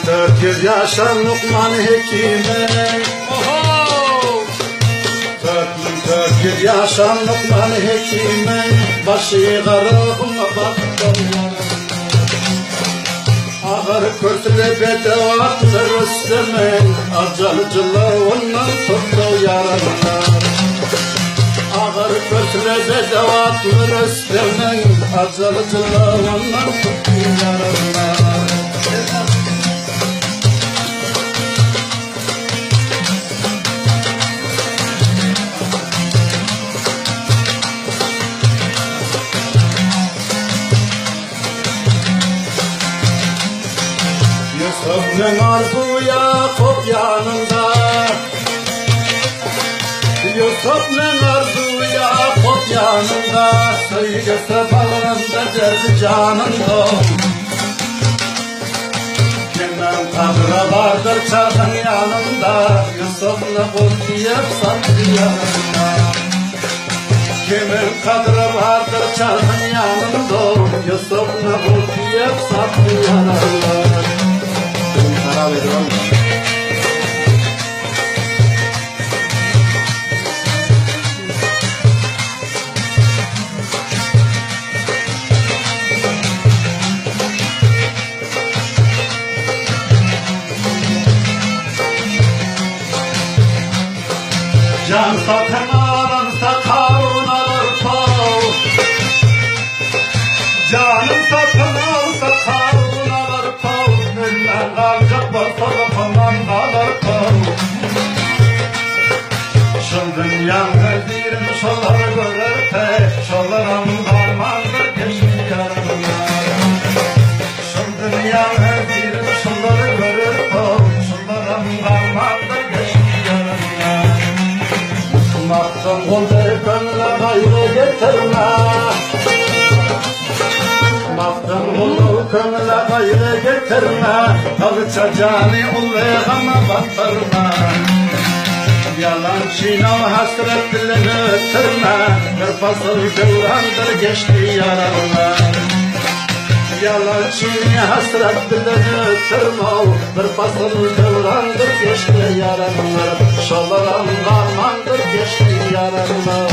Dört yaşar Lokman Hekim'e, dört yaşar Lokman Hekim'e, başı karabına baktım yarım. Ağır körtüle bedevatlar üstümen, acalıcılığından tuttu yarımlar. Ağır körtüle bedevatlar üstümen, acalıcılığından tuttu yarımlar. Yusuf'un arzuya kop yanında, Yusuf'un arzuya kop yanında, söylese bağrında derdi canında. Kimin kadri vardır çarkın yanında, Yusuf'un kop diyip sattı yanında. Kimin kadri vardır çarkın yanında, Yusuf'un kop diyip sattı yanında. Para veriyorum. Can satın alınsa karun alır pav. Canım satın alsa karun alır pav. Ölmen kalacak varsa da falan alır pav. Şu dünyanın birini şolları görür te, şollarım kalmazdır geçti yarımlar. Şu dünyanın birini şolları görür pav, şollarım kalmazdır geçti yarımlar. Baktım kolları könle gayrı getirme, baktım kolları könle gayrı getirme, kalça cani ullığına baktırma. Yalan çiğnav hasret dilini ötürme, bir fasıl devrandır geçti yaralar. Yalan çiğni hasret dilini ötürme, bir fasıl devrandır geçti yaralar. Şolaram karmandır geçti yaralar.